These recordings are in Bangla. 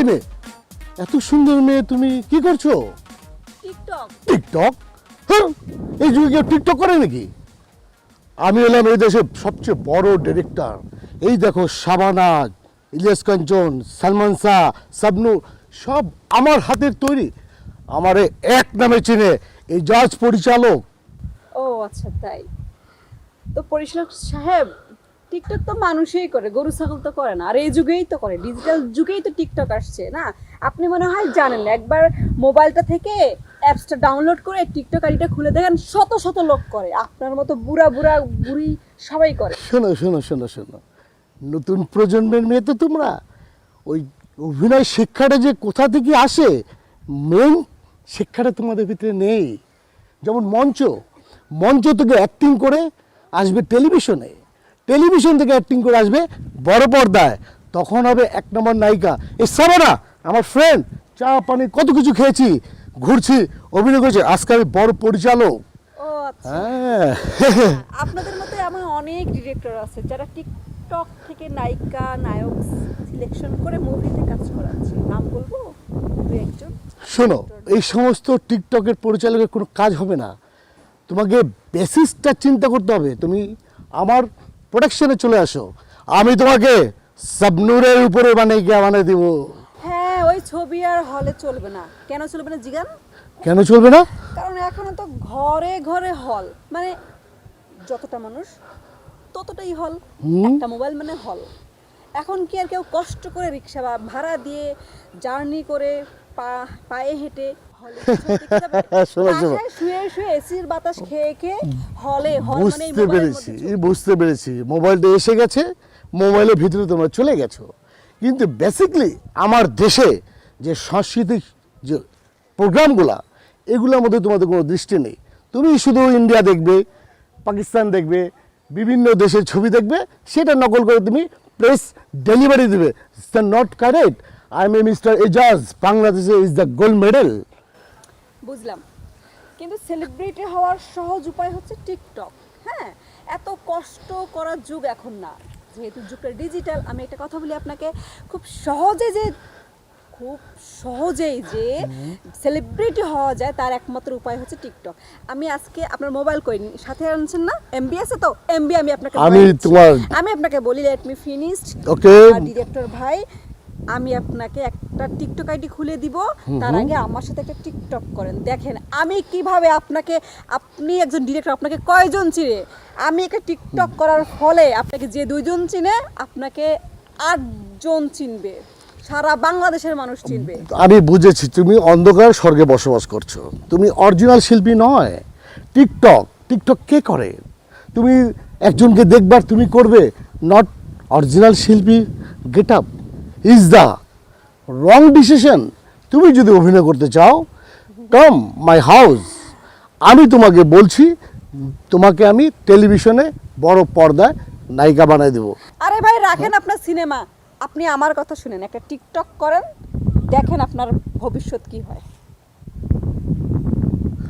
এই মেয়ে, এত সুন্দর মেয়ে, তুমি কি করছো? টিকটক। টিকটক? হ্যাঁ, এই যুগে কেউ টিকটক করে নাকি? আমি হলাম এই দেশের সবচেয়ে বড় ডিরেক্টর। এই দেখো, শাবানা, ইলিয়াস কাঞ্চন, সালমান শাহ, শাবনূর, সব আমার হাতের তৈরি। আমারে এক নামে চিনে এজাজ পরিচালক। ও আচ্ছা, তাই তো পরিচালক সাহেব, টিকটক তো মানুষই করে, গরু ছাগল তো করে না। আর এই যুগেই তো করে, ডিজিটাল যুগেই তো টিকটক আসছে না। আপনি মনে হয় জানেন না, একবার মোবাইলটা থেকে অ্যাপসটা ডাউনলোড করে টিকটক আইডিটা খুলে দেখেন, শত শত লোক করে। আপনার মতো বুড়া বুড়া বুড়ি সবাই করে। শোনো শোনো শোনো শোনো, নতুন প্রজন্মের মেয়ে তো তোমরা। ওই অভিনয় শিক্ষাটা যে কোথা থেকে আসে, মেন শিক্ষাটা তোমাদের ভিতরে নেই। যেমন মঞ্চ, মঞ্চ থেকে অ্যাক্টিং করে আসবে টেলিভিশনে, টেলিভিশন থেকে অ্যাক্টিং করে আসবে বড় পর্দায়, তখন হবে এক নম্বর নায়িকা। এই সাবানা আমার ফ্রেন্ড, চা পানি কত কিছু খেয়েছি, ঘুরছি, অভিনয় করেছি, আজকে আমি বড় পরিচালক। ও আচ্ছা, হ্যাঁ আপনাদের মতো এমন অনেক ডিরেক্টর আছে যারা টিকটক থেকে নায়িকা নায়ক সিলেকশন করে মুভিতে কাজ করাচ্ছে। নাম বলবো দুই একজন? শোনো, এই সমস্ত টিকটকের পরিচালকের কোনো কাজ হবে না। তোমাকে বেসিসটা চিন্তা করতে হবে। তুমি আমার প্রোডাকশনে চলে আসো, আমি তোমাকে শাবনূরের উপরে বানিয়ে দিব। হ্যাঁ, ওই ছবি আর হলে চলবে না। কেন চলবে না জিগান? কেন চলবে না? কারণ এখনো তো ঘরে ঘরে হল, মানে যতটা মানুষ ততটাই হল। একটা মোবাইল মানে হল। এখন কি আর কেউ কষ্ট করে রিক্সা বা ভাড়া দিয়ে জার্নি করে পায়ে হেঁটে হলে শোনো শোনো, শুয়ে শুয়ে এসির বাতাস খেয়ে খেয়ে হলে হল মানে বুঝতে পেরেছি, বুঝতে পেরেছি, মোবাইলটা এসে গেছে, মোবাইলের ভিতরে তোমরা চলে গেছো। কিন্তু বেসিকলি আমার দেশে যে সাংস্কৃতিক যে প্রোগ্রামগুলা, এগুলোর মধ্যে তোমাদের কোনো দৃষ্টি নেই। তুমি শুধু ইন্ডিয়া দেখবে, পাকিস্তান দেখবে, বিভিন্ন দেশের ছবি দেখবে, সেটা নকল করে তুমি প্রেস ডেলিভারি দেবে। It's not correct. I M A mister Ejaz, বাংলাদেশে ইজ দ্য গোল্ড মেডেল। বুঝলাম, কিন্তু সেলিব্রিটি হওয়ার সহজ উপায় হচ্ছে টিকটক। হ্যাঁ, এত কষ্ট করার যুগ এখন না, যেহেতু যুগটা ডিজিটাল। আমি একটা কথা বলি আপনাকে, খুব সহজেই যে সেলিব্রিটি হওয়া যায় তার একমাত্র উপায় হচ্ছে টিকটক। আমি আজকে আপনার মোবাইল কই সাথে আনছেন না? এমবি আছে তো? এমবি আমি আপনাকে বলি, লেট মি ফিনিশ। ওকে ডিরেক্টর ভাই, আমি আপনাকে একটা টিকটক আইডি খুলে দিব। তার আগে আমার সাথে একটা টিকটক করেন, দেখেন আমি কিভাবে আপনি একজন ডিরেক্টর, আপনাকে কয়জন চিনে? আমি একটা টিকটক করার ফলে আপনাকে যে 2 জন চিনে, আপনাকে 8 জন চিনবে, সারা বাংলাদেশের মানুষ চিনবে। আমি বুঝেছি, তুমি অন্ধকার স্বর্গে বসবাস করছো, তুমি অরিজিনাল শিল্পী নয়। টিকটক টিকটক কে করে? তুমি একজনকে দেখবার তুমি করবে, নট অরিজিনাল শিল্পী। Get up is the wrong decision. তুমি যদি অভিনয় করতে চাও, কাম মাই হাউস, আমি তোমাকে বলছি, তোমাকে আমি টেলিভিশনে বড় পর্দায় নায়িকা বানিয়ে দেবো। আরে ভাই, রাখেন আপনার সিনেমা, আপনি আমার কথা শুনেন, একটা টিকটক করেন, দেখেন আপনার ভবিষ্যৎ কি হয়।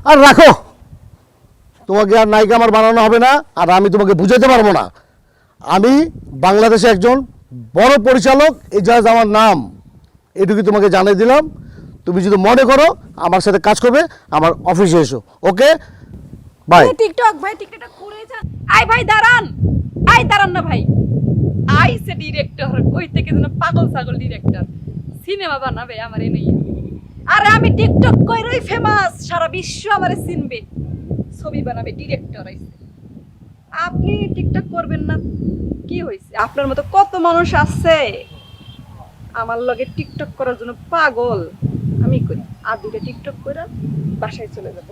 আর রাখো, তোমাকে আর নায়িকা আমার বানানো হবে না, আর আমি তোমাকে বুঝাতে পারবো না। আমি বাংলাদেশে একজন বড় পরিচালক, এজাজ আমার নাম, এটুকু তোমাকে জানিয়ে দিলাম। তুমি যদি মনে করো আমার সাথে কাজ করবে, আমার অফিসে এসো। ওকে, বাই। টিকটক ভাই, টিকটকটা করে যান। আই ভাই দাঁড়ান, দাঁড়ান না ভাই। আইসে ডিরেক্টর, কই থেকে যেন পাগল ছাগল ডিরেক্টর সিনেমা বানাবে আমার এনেই। আরে আমি টিকটক কইরাই ফেমাস, সারা বিশ্ব আমারে চিনবে, ছবি বানাবে ডিরেক্টর আইছে। আপনি টিকটক করবেন না? কি হইছে? আপনার মতো কত মানুষ আছে আমার লগে টিকটক করার জন্য পাগল। আমি করি আর 2টা টিকটক কইরা বাসায় চলে যাব।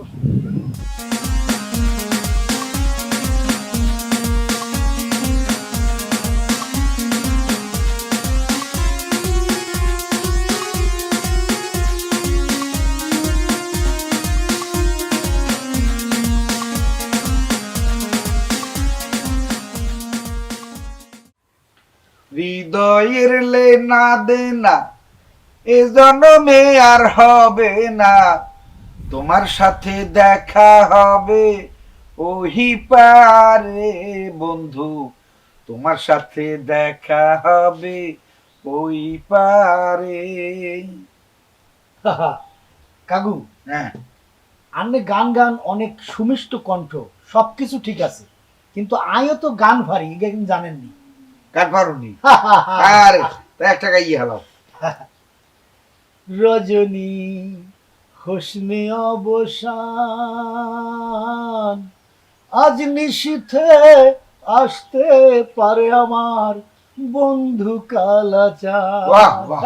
হৃদয়ের লেনা দেনা এ জন্মে আর হবে না, তোমার সাথে দেখা হবে ওহি পারে বন্ধু, তোমার সাথে দেখা হবে ওই পারে। কাকু, হ্যাঁ, আপনি গান গান অনেক সুমিষ্ট কণ্ঠ, সবকিছু ঠিক আছে, কিন্তু আয়ও তো গান ভারী, এটা কিন্তু জানেননি। কার পারুনি? আরে তা একটা গাইয়ে হলো। রজনী হোসনে অবসান, আজ নিশীথে আসতে পারে আমার বন্ধু কালাচান। বাহ, বাহ।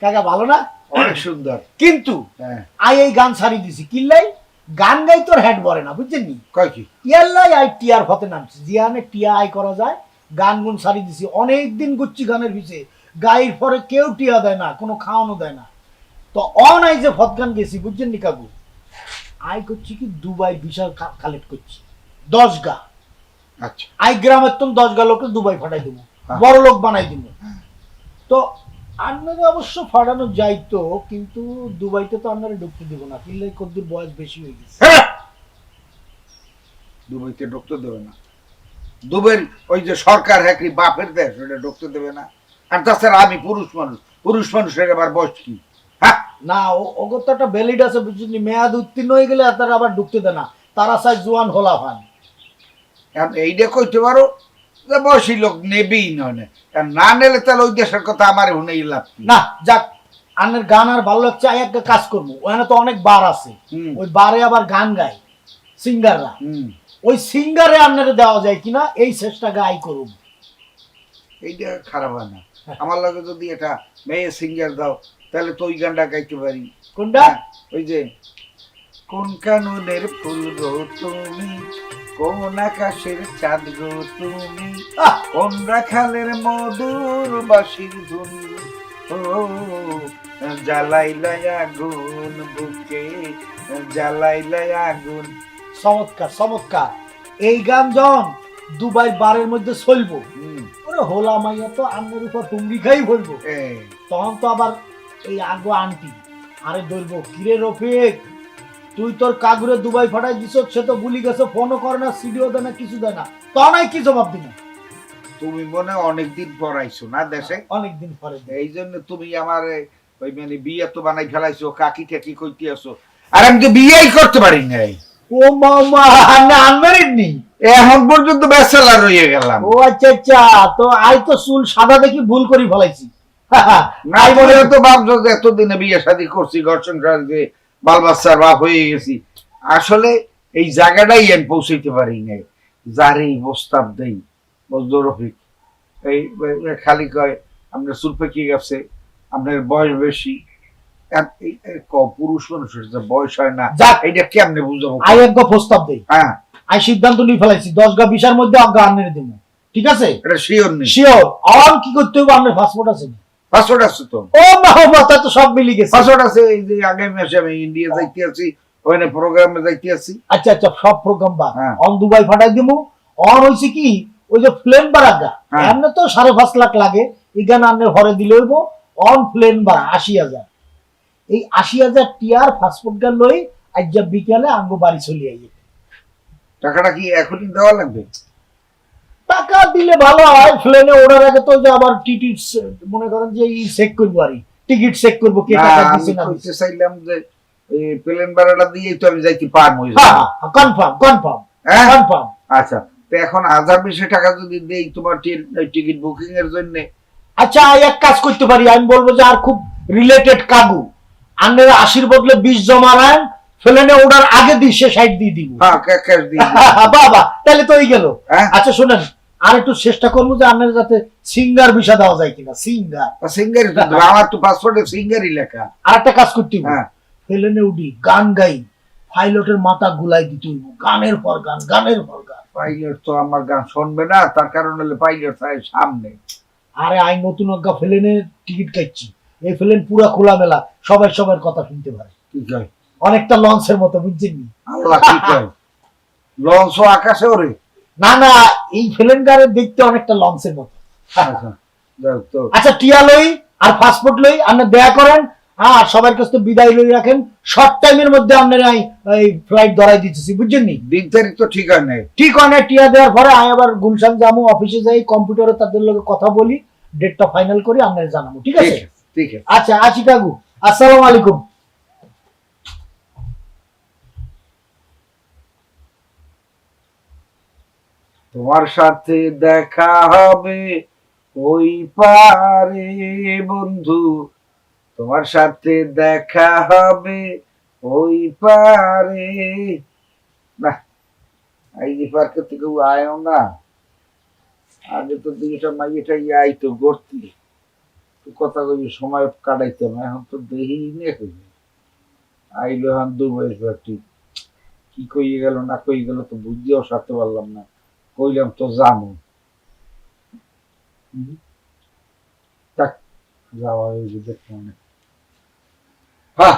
কাকা ভালো না? অনেক সুন্দর। কিন্তু হ্যাঁ, আই এই গান ছাড়ি দিছি কিল্লাই, গান গাই তোর হেড ভরে না, বুঝছেন নি? কয় কি? ইয়াল্লাই আই টিয়ার হতে নামছি, জিয়ানে টিয়া আই করা যায়, গান গুন ছাড়ি দিছি, অনেক দিন গুচ্ছি গানের পিছে, গাইর পরে কেউ টিয়া দেয় না, কোনো খাওয়ানো দেয় না, তো অন আই যে ফত গান গেছি, বুঝছেন নি কাকু? আই করছি কি দুবাই বিশাল কালেক্ট করছি 10 গা, আচ্ছা, আই গ্রামের তুমি 10 গা লোকে দুবাই ফাটাই দেবো, হ্যাঁ। বড় লোক বানাই দিব। তো আপনারা অবশ্য ফাটানো যাইতো, কিন্তু দুবাইতে তো আপনারা ঢুকতে দিব না, কিনলে কদ্দুর বয়স বেশি হয়ে গেছে। হ্যাঁ। দুবাইতে ঢুকতে দেবে না। দুবের ওই যে সরকার হ্যাকরি বাপের দেশ, ওটা ঢুকতে দেবে না। আর তাছাড়া আমি পুরুষ মানুষের আবার বয়স কি? হ্যাঁ, না, ওগর তো একটা ভ্যালিড আছে, বুঝলি? মেয়াদ উত্তীর্ণ হয়ে গেলে তারা আবার ঢুকতে দেয় না, তারা চায় জোয়ান হলা ভান। এখন এইটা কইতে পারো যে বয়সী লোক নেবেই নয় না, আর না নেলে তাহলে ওই দেশের কথা আমার শুনেই লাভ কি? না যাক, আনের গান আর ভালো লাগছে, আই একটা কাজ করবো, ওখানে তো অনেক বার আছে, হুম। ওই বারে আবার গান গায় সিঙ্গাররা, হুম, ওই সিঙ্গারে আপনারা দেওয়া যায় কিনা এই চেষ্টা গাই করুন। এইটা খারাপ হয় না। আমার লাগে যদি এটা মেয়ে সিঙ্গার দাও, তাহলে তো ওই গানটা গাইতে পারি। কোনটা? হ্যাঁ, ওই যে কোন কাননের ফুল গো তুমি, কোন আকাশের চাঁদ গো তুমি, আহ, কোন রাখালের মধুর বাঁশির ধুন, ও জ্বালাইলাই আগুন বুকে, জ্বালাইলাই আগুন। চমৎকার চমৎকার। এই গান যখন দুবাই বারের মধ্যে চলবো, হুম, ওরে হোলা মাইয়া তো আন্নের উপর টুঙ্গি খাই বলবো, এই তখন তো আবার এই আগো আন্টি আরে ধরবো, কিরে রফিক, তুই তোর কাগুরে দুবাই ফাটাই দিছ, সে তো ভুলি গেছে, ফোনও করে না, সিডিও দেয় না, কিছু দেয় না, তখন কি জবাব দিন? তুমি মনে অনেকদিন পর আইছো না দেশে, অনেকদিন পরে এই জন্য তুমি আমার ওই মানে বিয়ে তো বানাই ফেলাইছো, কাকি টাকি কইতে আসো, আর আমি তো বিয়েই করতে পারি নাই। ও মামা, না আনমেরিড নি এখন পর্যন্ত ব্যাচেলার রয়ে গেলাম। ও আচ্ছা আচ্ছা, তো আই তো চুল সাদা দেখি ভুল করি ফেলাইছি। নাই বলে তো ভাবছো যে এতদিনে বিয়ে শাদী করছি, ঘর সংসার যে বাল বাচ্চার বাপ হয়ে গেছি, আসলে এই জায়গাটাই আমি পৌঁছাইতে পারি নাই। যার এই প্রস্তাব দেই বজদুর রফিক, এই খালি কয় আপনার চুল পেকে গেছে, আপনার বয়স বেশি। আর পুরুষ মানুষের যে বয়স হয় না, যাক। এইটা কেমনে বুঝাবো? আই এক প্রস্তাব দেই, হ্যাঁ, আই সিদ্ধান্ত নিয়ে ফেলাইছি 10 গা 20 মধ্যে অজ্ঞা আনরে দিব, ঠিক আছে? এটা শিওর নেই। শিওর। আর কি করতে হবে? আপনার পাসপোর্ট আছে নি? পাসপোর্ট আছে তো? ও মামা, তা তো সব মিলি গেছে। পাসপোর্ট আছে, এই যে আগামী মাসে আমি ইন্ডিয়া যাইতে আছি, ওখানে প্রোগ্রামে যাইতে আছি। আচ্ছা আচ্ছা, সব প্রোগ্রাম বা হ্যাঁ। অন দুবাই ফাটাই দিমু। অন হইছে কি, ওই যে প্লেন বারাগা হ্যাঁ। এমনি তো 5.5 লাখ লাগে, এখানে আনলে ঘরে দিলে হইব। অন প্লেন বারা 80,000, এই 80,000 টিয়ার পাসপোর্ট গা লই আজ যা বিকালে আঙ্গো বাড়ি চলে আইয়ে। টাকাটা কি এখনই দেওয়া লাগবে? টাকা দিলে ভালো হয়, প্লেনে ওঠার আগে তো যে আবার টিকিট মনে করেন যে ই চেক করবো, আর টিকিট চেক করবো কে না, টাকা আমি দিছে না কইতে চাইলাম যে এই প্লেন ভাড়াটা দিয়েই তো আমি যাইতে পারবো। কনফার্ম কনফার্ম হ্যাঁ? কনফার্ম। আচ্ছা, তো এখন 1020 টাকা যদি দেই তোমার টিকিট বুকিং এর জন্য, আচ্ছা, এক কাজ করতে পারি, আমি বলবো যে আর খুব রিলেটেড কাগু আন্নের 80 বদলে 20 জমা রান, প্লেনে ওঠার আগে দিয়ে সে 60 দিয়ে দিব। হ্যাঁ, ক্যাশ দিয়ে বাবা, তাহলে তো হয়ে গেল। হ্যাঁ? আচ্ছা শুনেন, আর একটু চেষ্টা করবো যে আপনার যাতে সিঙ্গার ভিসা দেওয়া যায় কিনা, সিঙ্গার। সিঙ্গারি তো দেবো, আমার তো পাসপোর্টে সিঙ্গারি লেখা। আর একটা কাজ করতে হবে, হ্যাঁ, প্লেনে উঠি গান গাই, পাইলটের মাথা গুলাই দিতে হইব, গানের পর গান, গানের পর গান। পাইলট তো আমার গান শুনবে না, তার কারণ হলে পাইলট থাকে সামনে। আরে আই নতুন অজ্ঞা প্লেনের টিকিট কাটছি, এই প্লেন পুরা খোলা মেলা, সবাই সবার কথা শুনতে পারে, কি কয়? অনেকটা লঞ্চের মতো, বুঝছেন নি? আল্লাহ, কি কয়? লঞ্চ আকাশে ওরে? না না, এই প্লেন গাড়ি দেখতে অনেকটা লঞ্চের মতো। আচ্ছা, যাক তো। আচ্ছা, টিয়া লই আর পাসপোর্ট লই, আপনি দেয়া করেন, আর সবার কাছে তো বিদায় লই রাখেন, শর্ট টাইমের মধ্যে আপনারা এই ফ্লাইট ধরাই দিতেছি, বুঝছেন নি? দিন তারিখ তো ঠিক হয় নাই। ঠিক হয় না, টিয়া দেওয়ার পরে আমি আবার গুলশান যাবো, অফিসে যাই, কম্পিউটারে তাদের লগে কথা বলি, ডেটটা ফাইনাল করে আপনার জানাবো, ঠিক আছে? ঠিক আছে। আচ্ছা আসি কাকু, আসসালামু আলাইকুম। তোমার সাথে দেখা হবে ওই পারে বন্ধু, তোমার সাথে দেখা হবে ওই পারে। না, এই পার্কে থেকে কেউ আয়ও না। আগে তো দুইটা মাইয়েটা আইতো গড়তি, কথা কই সময় কাটাইতাম, এখন তো দেহি নে কইবে আইলো এখন দুবাইয়ের পার্টি। কি কইয়ে গেল না কইয়ে গেল তো বুঝিয়েও সারতে পারলাম না, কইলাম তো জানো। যাক, যাওয়া হয়েছে দেখতে অনেক। হ্যাঁ,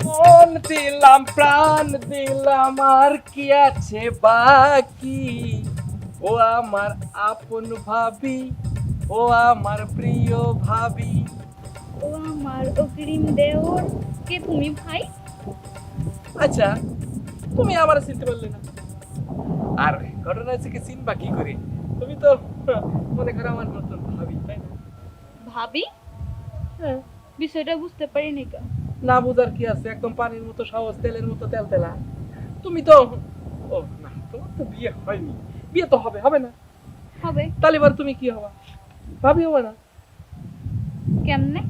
মন দিলাম প্রাণ দিলাম আর কি আছে বাকি, ও আমার আপন ভাবি, ও আমার প্রিয় ভাবি। ও আমার অগ্রিম দেওর, কে তুমি ভাই? আচ্ছা, তুমি আমার চিনতে পারলে না? আর ঘটনা হচ্ছে কি, চিনবা কি করে? তুমি তো মনে করো আমার নতুন ভাবি, তাই না? ভাবি? হ্যাঁ। বিষয়টা বুঝতে পারিনি কা। না বুঝার কি আছে, একদম পানির মতো সহজ, তেলের মতো তেলতেলা। তুমি তো, ও না, তোমার তো বিয়ে হয়নি, বিয়ে তো হবে, হবে না? হবে। তাহলে এবার তুমি কি হবা? ভাবি হবে না? কেমনে?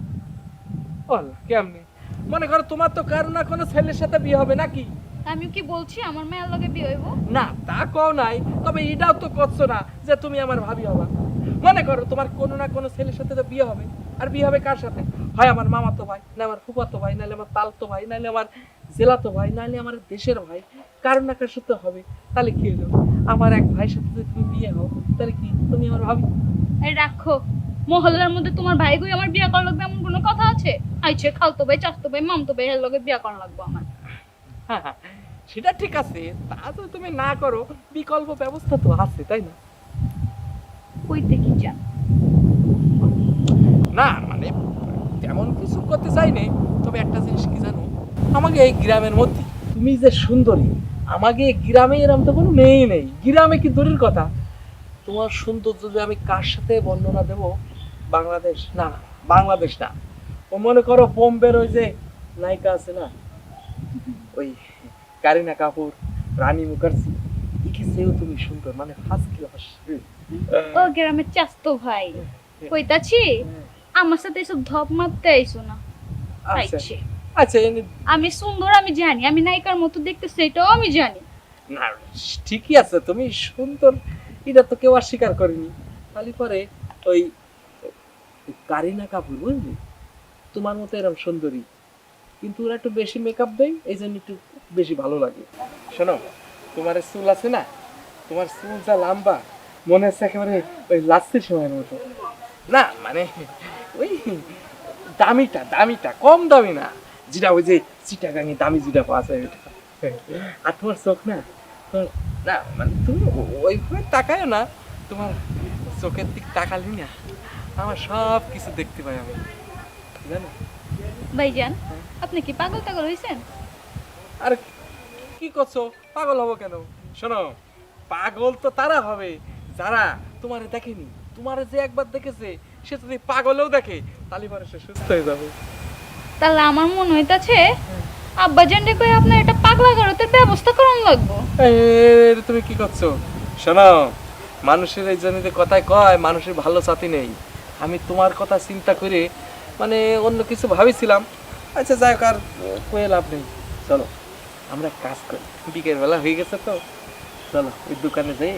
ওলা কেমনে? মনে করো তোমার তো কারো না কোনো ছেলের সাথে বিয়ে হবে নাকি? আমি কি বলছি আমার মেয়ের লগে বিয়ে হইব? না তা কও নাই, তবে এটাও তো করছো না যে তুমি আমার ভাবি হবা। মনে করো তোমার কোনো না কোনো ছেলের সাথে তো বিয়ে হবে, আর বিয়ে হবে কার সাথে? হয় আমার মামাতো ভাই, না আমার ফুফাতো ভাই, নাহলে আমার তালতো ভাই, নাহলে আমার জেলাতো ভাই, নাহলে আমার দেশের ভাই, কারো না কার সাথে হবে। তাহলে কি হলো? আমার এক ভাইয়ের সাথে যদি তুমি বিয়ে হও, তাহলে কি তুমি আমার ভাবি? এই রাখো, মহল্লার মধ্যে তোমার ভাই কই আমার বিয়ে করা লাগবে এমন কোনো কথা আছে? আইছে খালতো ভাই, চাচতো ভাই, মামতো ভাই এর লগে বিয়ে করা লাগবে আমার। হ্যাঁ, সেটা ঠিক আছে, তা তো তুমি না করো, বিকল্প ব্যবস্থা তো আছে, তাই না? কইতে কি চান? না মানে তেমন কিছু করতে চাইনি, তবে একটা জিনিস কি জানো, আমাকে এই গ্রামের মধ্যে তুমি যে সুন্দরী, আমাকে এই গ্রামে এরকম তো কোনো মেয়েই নেই। গ্রামে কি দূরের কথা, তোমার সৌন্দর্য যদি আমি কার সাথে বর্ণনা দেব, বাংলাদেশ না, বাংলাদেশ না, ও মনে করো বোম্বের ওই যে নায়িকা আছে না, ওই কারিনা কাপুর, রানী মুখার্জি, কি সেও তুমি সুন্দর, মানে ফার্স্ট ক্লাস। ও গ্রামের চাচতো ভাই, কইতাছি আমার সাথে এসব ধপ মারতে আইছো না। আচ্ছা আইছে। আচ্ছা, আমি সুন্দর, আমি জানি, আমি নায়িকার মতো দেখতে, সেটাও আমি জানি। না ঠিকই আছে, তুমি সুন্দর, এটা তো কেউ অস্বীকার করেনি। তাহলে পরে ওই কারিনা কাপুর বুঝলি, তোমার মতো এরকম সুন্দরী, কিন্তু ওরা একটু বেশি মেকআপ দেয়, এই জন্য একটু বেশি ভালো লাগে। শোনো, তোমার চুল আছে না, তোমার চুল যা লম্বা, মনে হচ্ছে একেবারে ওই লাস্টের সময়ের মতো। না মানে ওই দামিটা দামিটা, কম দামি না, যেটা ওই যে চিটাগাঙে দামি যেটা পাওয়া যায় ওইটা। আর তোমার চোখ না, না মানে তুমি ওইভাবে তাকায় না, তোমার চোখের দিক তাকালি না আমার সব কিছু দেখতে পাই আমি, জানো? ভাইজান, আপনি কি পাগল টাগল হইছেন? আর কি করছো, পাগল হবো কেন? শোনো, পাগল তো তারা হবে যারা তোমারে দেখেনি, তোমারে যে একবার দেখেছে সে যদি পাগলেও দেখে, তাহলে পরে সে সুস্থ হয়ে যাবে। তাহলে আমার মনে হইতাছে আব্বা জানলে কই আপনার এটা পাগলা গারতের ব্যবস্থা করন লাগবো। তুমি কি করছো? শোনো, মানুষের এই জন্য কথায় কয় মানুষের ভালো সাথী নেই, আমি তোমার কথা চিন্তা করে মানে অন্য কিছু ভাবিছিলাম। আচ্ছা যাই হোক, আর কয়ে লাভ নেই, চলো আমরা এক কাজ করি, বিকেল বেলা হয়ে গেছে তো, চলো ওই দোকানে যাই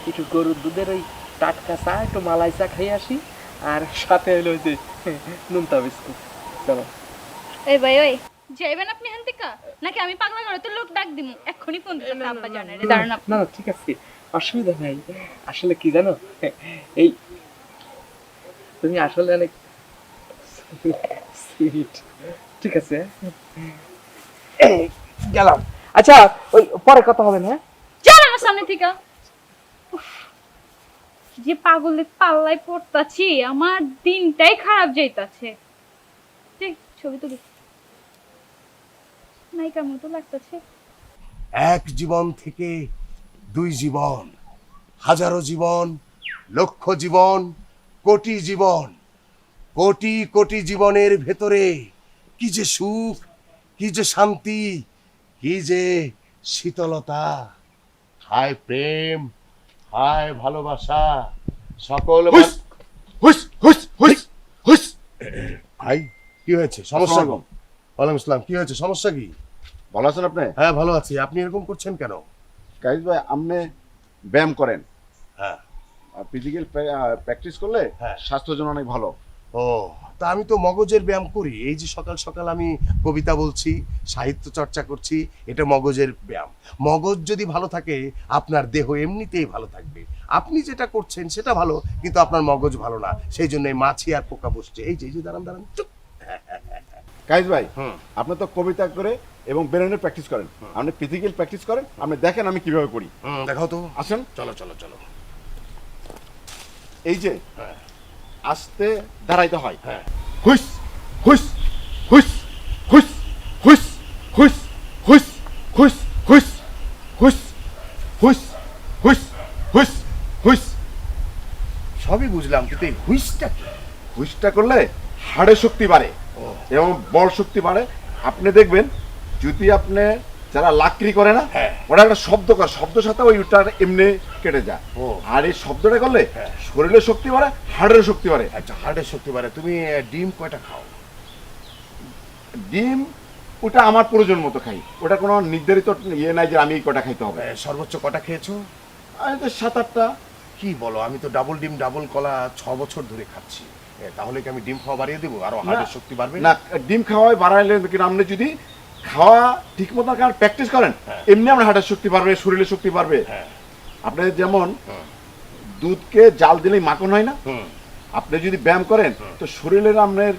একটু গরুর দুধের ওই টাটকা চা, একটু মালাই চা খাই আসি, আর সাথে হলো ওই যে নুনতা বিস্কুট। চলো। এই ভাই ওই যাইবেন আপনি এখান থেকে, নাকি আমি পাগলা গারতের লোক ডাক দিমু? এক্ষুনি ফোন দিতে আব্বা জানেন। দাঁড়ান আপনি। না না ঠিক আছে, অসুবিধা নাই। আসলে কি জানো, এই তুমি আসলে অনেক সুইট। ঠিক আছে, এই, গেলাম। আচ্ছা ওই পরে কথা হবে না? চল আমার সামনে থেকে। উফ, যে পাগলের পাল্লায় পড়তাছি, আমার দিনটাই খারাপ যাইতাছে। ঠিক ছবি তুলি। নায়িকার মতো লাগতেছে। এক জীবন থেকে দুই জীবন, হাজারো জীবন, লক্ষ জীবন, কোটি জীবন, কোটি কোটি জীবনের ভেতরে কি যে সুখ, কি যে শান্তি, কি যে শীতলতা। হায় প্রেম, হায় ভালোবাসা, সকল হুস হুস হুস হুস হুস। ভাই কি হয়েছে, সমস্যা কি? ওয়ালাইকুম আসসালাম, কি হয়েছে, সমস্যা কি? ভালো আছেন আপনি? হ্যাঁ ভালো আছি, আপনি এরকম করছেন কেন? গাইজ ভাই, আপনি ব্যায়াম করেন, হ্যাঁ। ফিজিক্যাল প্র্যাকটিস করলে হ্যাঁ। স্বাস্থ্যের জন্য অনেক ভালো। ও, তা আমি তো মগজের ব্যায়াম করি। এই যে সকাল সকাল আমি কবিতা বলছি, সাহিত্য চর্চা করছি, এটা মগজের ব্যায়াম। মগজ যদি ভালো থাকে আপনার দেহ এমনিতেই ভালো থাকবে। আপনি যেটা করছেন সেটা ভালো, কিন্তু আপনার মগজ ভালো না, সেই জন্য এই মাছি আর পোকা বসছে। এই যে দাঁড়ান দাঁড়ান, চুপ। গাইজ ভাই, হুম। আপনি তো কবিতা করে এবং ব্রেনের প্র্যাকটিস করেন, আপনি ফিজিক্যাল প্র্যাকটিস করেন, আপনি দেখেন আমি কিভাবে করি। দেখাও তো। আসেন, চলো চলো চলো। এই যে হ্যাঁ। আস্তে দাঁড়াইতে হয়। হ্যাঁ। হুস হুস হুস হুস হুস হুস হুস হুস হুস হুস হুস হুস হুস হুস। সবই বুঝলাম, কিন্তু এই হুইসটা কি? হুইসটা করলে হাড়ের শক্তি বাড়ে এবং বল শক্তি বাড়ে। আপনি দেখবেন যদি আপনি যারা লাকড়ি করে না, হ্যাঁ। ওরা একটা শব্দ করে, শব্দের সাথে ওইটা এমনি কেটে যায়। ও। আর এই শব্দটা করলে হ্যাঁ। শরীরের শক্তি বাড়ে, হাড়ের শক্তি বাড়ে। আচ্ছা, হার্টের শক্তি বাড়ে। তুমি ডিম কয়টা খাও? ডিম ওটা আমার প্রয়োজন মতো খাই, ওটা কোনো নির্ধারিত ইয়ে নাই যে আমি এই কটা খাইতে হবে। সর্বোচ্চ কটা খেয়েছো? আমি তো 7-8টা। কি বলো, আমি তো ডাবল ডিম ডাবল কলা 6 বছর ধরে খাচ্ছি। তাহলে কি আমি ডিম খাওয়া বাড়িয়ে দেবো, আরো হার্টের শক্তি বাড়বে? না, ডিম খাওয়াই বাড়াইলে কিন্তু আপনি যদি খাওয়া ঠিক মতো প্র্যাকটিস করেন, এমনি আপনার হার্টের শক্তি বাড়বে, শরীরের শক্তি বাড়বে। হ্যাঁ। আপনি যেমন দুধকে জাল দিলেই মাখন হয় না, হুম। আপনি যদি ব্যায়াম করেন তো শরীরের আপনার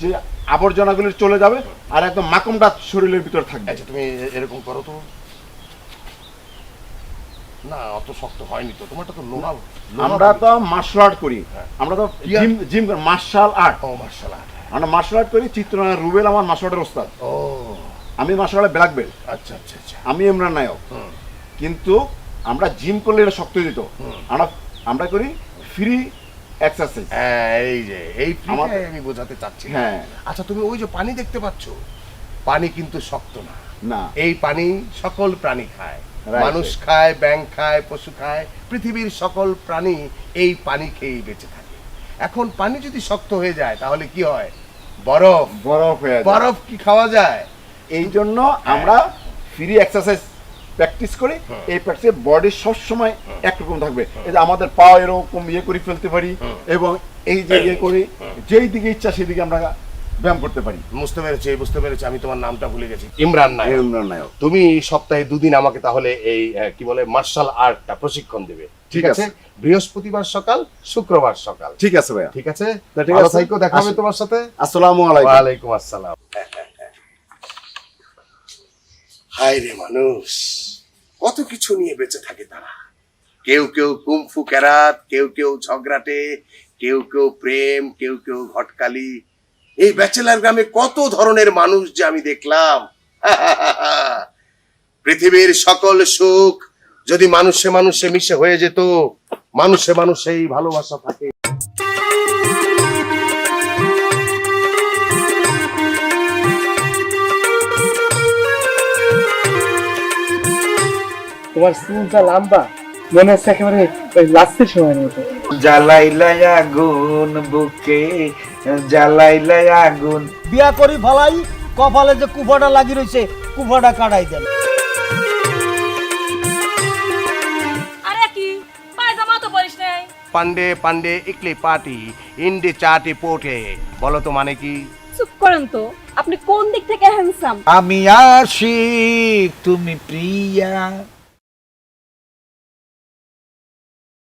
যে আবর্জনাগুলি চলে যাবে আর একদম মাখনটা শরীরের ভিতর থাকবে। আচ্ছা, তুমি এরকম করো তো। না, অত শক্ত হয়নি তো, তোমারটা তো লোহা। আমরা তো মার্শাল আর্ট করি, আমরা তো জিম জিম মার্শাল আর্ট, ও মার্শাল আর্ট। আমরা মার্শাল আর্ট করি। চিত্রনায়ক রুবেল আমার মার্শাল আর্টের ওস্তাদ, ও আমি মার্শাল আর্টে ব্ল্যাক বেল্ট, আচ্ছা আচ্ছা আচ্ছা। আমি ইমরান নায়ক। হুম। কিন্তু আমরা জিম করলে এটা শক্ত দিত, আমরা করি ফ্রি এক্সারসাইজ। হ্যাঁ, এই যে এই আমার- আমি বোঝাতে চাচ্ছি। হ্যাঁ। আচ্ছা, তুমি ওই যে পানি দেখতে পাচ্ছ, পানি কিন্তু শক্ত না। না, এই পানি সকল প্রাণী খায়, Right. মানুষ খায়, ব্যাঙ খায়, পশু খায়, পৃথিবীর সকল প্রাণী এই পানি খেয়েই বেঁচে থাকে। এখন পানি যদি শক্ত হয়ে যায় তাহলে কি হয়? বরফ। বরফ হয়ে যায়। বরফ কি খাওয়া যায়? এই জন্য আমরা ফ্রি এক্সারসাইজ প্র্যাকটিস করি। এই প্র্যাকটিসে বডি সবসময় একরকম থাকবে। এই যে আমাদের পা এরকম ইয়ে করে ফেলতে পারি এবং এই যে ইয়ে করি, যেই দিকে ইচ্ছা সেদিকে আমরা ব্যায়াম করতে পারি। বুঝতে পেরেছি, বুঝতে পেরেছি। আমি তোমার নামটা ভুলে গেছি, ইমরান নায়ক। ইমরান নায়ক। তুমি সপ্তাহে 2 দিন আমাকে তাহলে এই কি বলে মার্শাল আর্টটা প্রশিক্ষণ দেবে, ঠিক ঠিক আছে? আছে। বৃহস্পতিবার সকাল, শুক্রবার সকাল, ঠিক আছে ভাইয়া, ঠিক আছে? তা ঠিক ভালো আছে। থাকো, দেখা হবে আসি। তোমার সাথে। আসসালামু আলাইকুম। ওয়ালাইকুম আসসালাম। হায় রে মানুষ, কত কিছু নিয়ে বেঁচে থাকে তারা। কেউ কেউ কুমফু ক্যারাত, কেউ কেউ ঝগড়াটে, কেউ কেউ প্রেম, কেউ কেউ ঘটকালি। এই ব্যাচেলার গ্রামে কত ধরনের মানুষ যে আমি দেখলাম। পৃথিবীর সকল সুখ যদি মানুষে মানুষে মিশে হয়ে যেত, মানুষে মানুষেই ভালোবাসা থাকে। তোমার চুলটা লম্বা, মনে হচ্ছে একেবারে ওই লাস্টের সময়ের মতো। জ্বালাইলাই আগুন বুকে, জ্বালাইলাই আগুন। বিয়া করি ফালাই, কপালে যে কুফাটা লাগি রয়েছে কুফাটা কাটাই দেন। আরে কি পায়জামা তো পরিস নাই? পান্ডে পান্ডে ইকলি পার্টি ইন্ডি চাটি পোটে, বলো তো মানে কি? চুপ করেন তো, আপনি কোন দিক থেকে হ্যান্ডসাম? আমি আশিক, তুমি প্রিয়া।